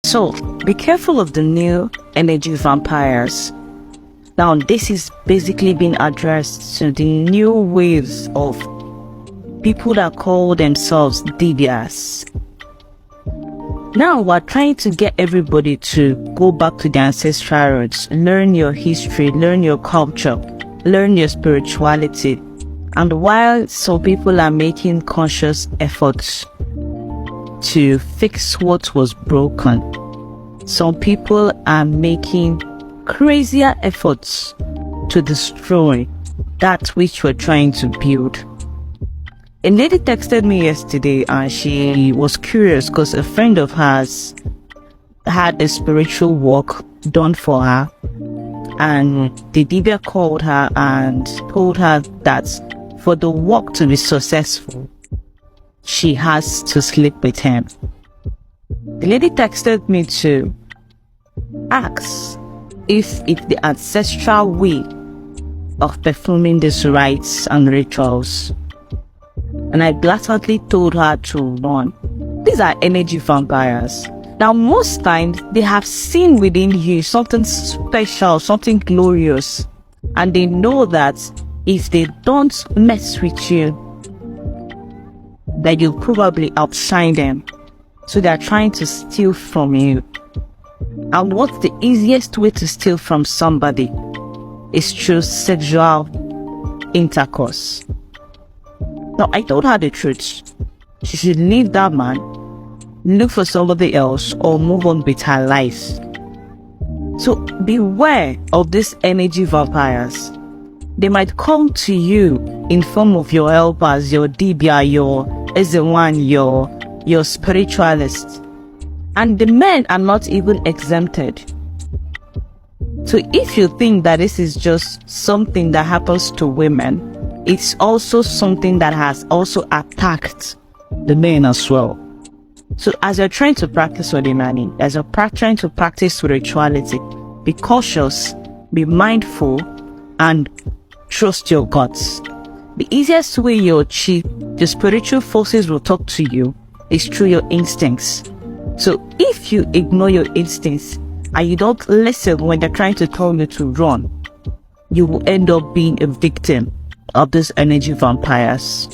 So, be careful of the new energy vampires. Now, this is basically being addressed to the new waves of people that call themselves Dibias. Now, we're trying to get everybody to go back to their ancestral roots, learn your history, learn your culture, learn your spirituality. And while some people are making conscious efforts to fix what was broken, some people are making crazier efforts to destroy that which we're trying to build. A lady texted me yesterday and she was curious because a friend of hers had a spiritual work done for her, and the Dibia called her and told her that for the work to be successful, she has to sleep with him. The lady texted me to ask if it's the ancestral way of performing these rites and rituals. And I blatantly told her to run. These are energy vampires. Now, most times, they have seen within you something special, something glorious. And they know that if they don't mess with you, that you'll probably outshine them. So they're trying to steal from you. And what's the easiest way to steal from somebody? Is through sexual intercourse. Now, I told her the truth. She should leave that man, look for somebody else, or move on with her life. So beware of these energy vampires. They might come to you in form of your helpers, your Dibia, your Ose Oji, your spiritualists. And the men are not even exempted. So if you think that this is just something that happens to women, it's also something that has also attacked the men as well. So as you're trying to practice Odinani, as you're trying to practice spirituality, be cautious, be mindful, and trust your guts. The easiest way your spiritual forces will talk to you is through your instincts. So if you ignore your instincts and you don't listen when they're trying to tell you to run, you will end up being a victim of these energy vampires.